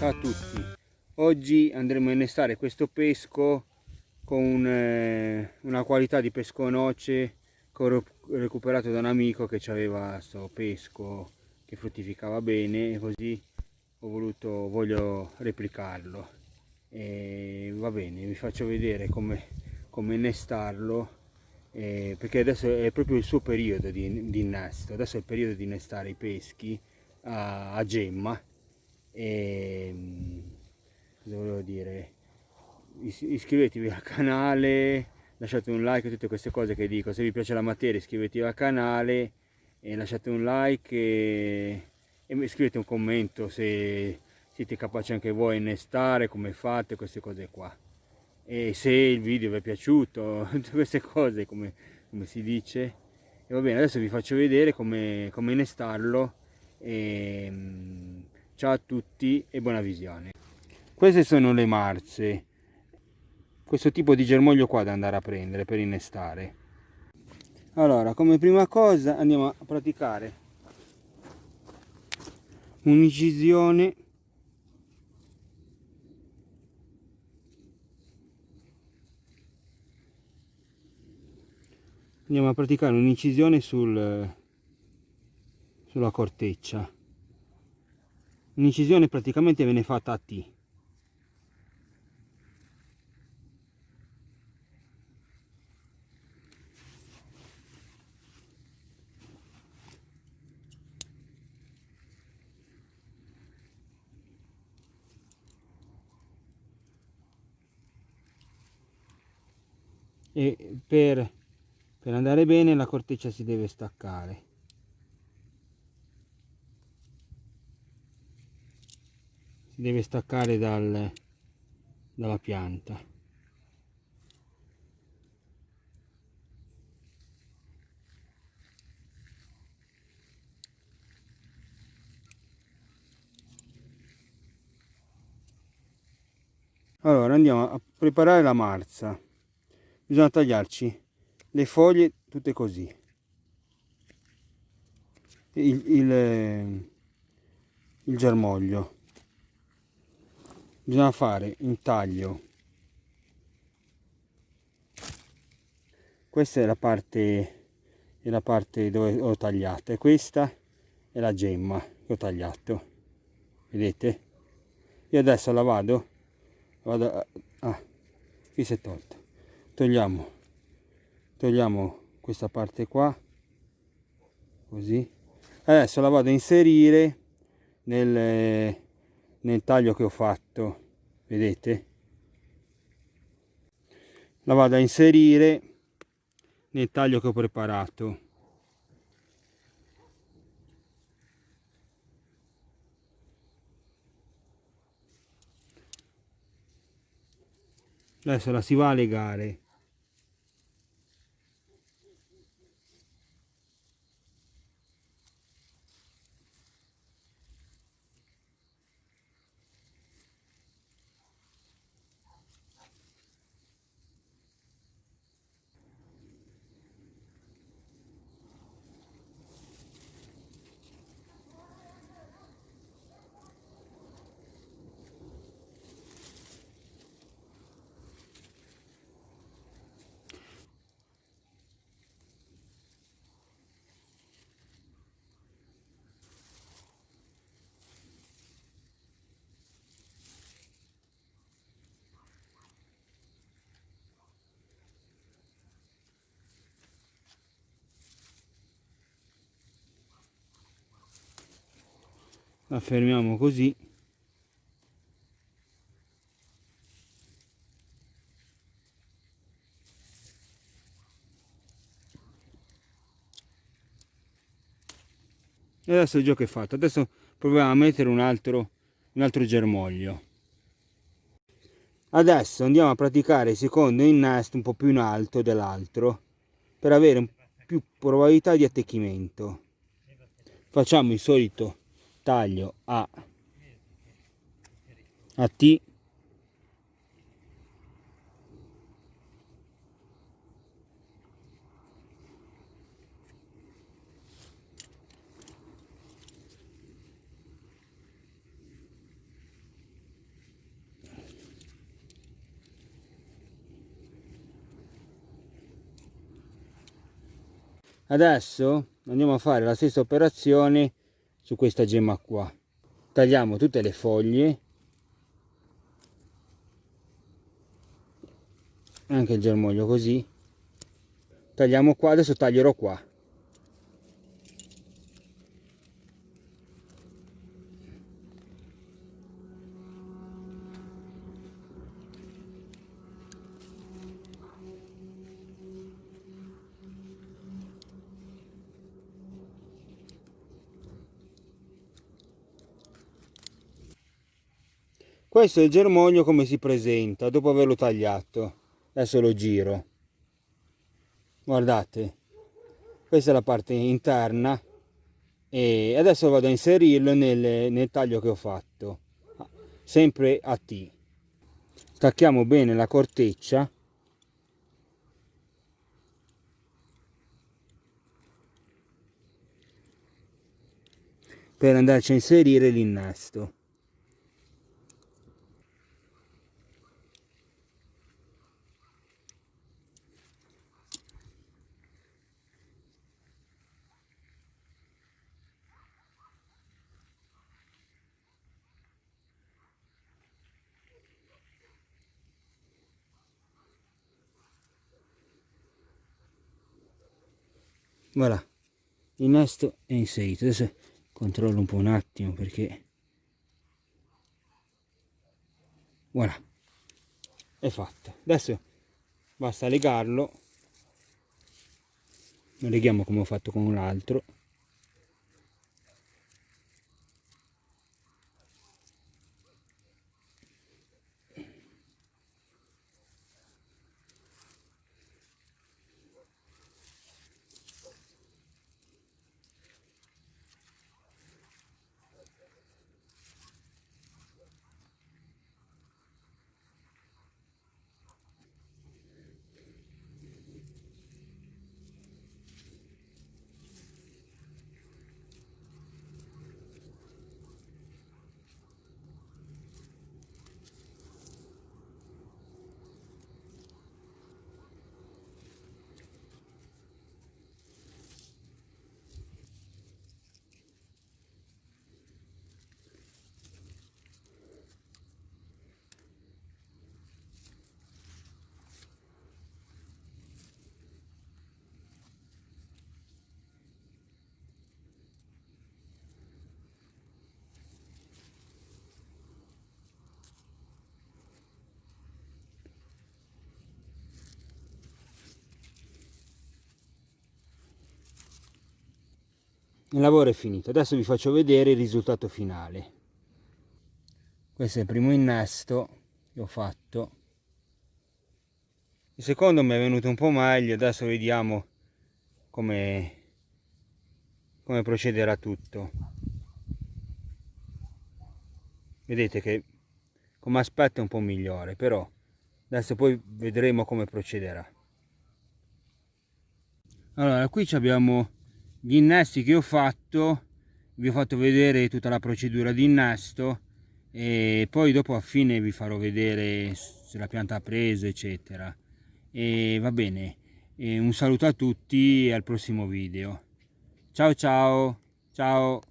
Ciao a tutti, oggi andremo a innestare questo pesco con una qualità di pesco noce che ho recuperato da un amico che aveva questo pesco che fruttificava bene, e così voglio replicarlo. E va bene, vi faccio vedere come innestarlo, perché adesso è proprio il suo periodo di innesto. Adesso è il periodo di innestare i peschi a gemma. E cosa volevo dire? Iscrivetevi al canale, lasciate un like, tutte queste cose che dico. Se vi piace la materia iscrivetevi al canale e lasciate un like e scrivete un commento se siete capaci anche voi a innestare, come fate queste cose qua, e se il video vi è piaciuto, tutte queste cose come si dice. E va bene, adesso vi faccio vedere come innestarlo. E, ciao a tutti e buona visione. Queste sono le marze, questo tipo di germoglio qua da andare a prendere per innestare. Allora, come prima cosa andiamo a praticare un'incisione sulla corteccia. Un'incisione praticamente viene fatta a T. E per andare bene la corteccia si deve staccare. Si deve staccare dalla pianta. Allora andiamo a preparare la marza. Bisogna tagliarci le foglie tutte così. Il germoglio. Bisogna fare un taglio. Questa è la parte dove ho tagliato, e questa è la gemma che ho tagliato. Vedete? Io adesso la vado qui si è tolta. Togliamo questa parte qua, così. Adesso la vado a inserire nel taglio che ho fatto, vedete? La vado a inserire nel taglio che ho preparato. Adesso la si va a legare. La fermiamo così. E adesso il gioco è fatto. Adesso proviamo a mettere un altro germoglio. Adesso andiamo a praticare il secondo innesto un po' più in alto dell'altro per avere più probabilità di attecchimento. Facciamo il solito taglio a T. Adesso andiamo a fare la stessa operazione su questa gemma qua. Tagliamo tutte le foglie, anche il germoglio così. Tagliamo qua, adesso taglierò qua. Questo è il germoglio come si presenta dopo averlo tagliato. Adesso lo giro. Guardate, questa è la parte interna e adesso vado a inserirlo nel taglio che ho fatto, sempre a T. Stacchiamo bene la corteccia per andarci a inserire l'innesto. Voilà, l'innesto è inserito. Adesso controllo un attimo perché voilà, è fatto. Adesso basta legarlo, lo leghiamo come ho fatto con l'altro. Il lavoro è finito, adesso vi faccio vedere il risultato finale. Questo è il primo innesto che ho fatto. Il secondo mi è venuto un po' meglio, adesso vediamo come procederà tutto. Vedete che come aspetto è un po' migliore, però adesso poi vedremo come procederà. Allora, qui abbiamo gli innesti che ho fatto, vi ho fatto vedere tutta la procedura di innesto e poi dopo a fine vi farò vedere se la pianta ha preso eccetera. E va bene, e un saluto a tutti e al prossimo video. Ciao ciao, ciao.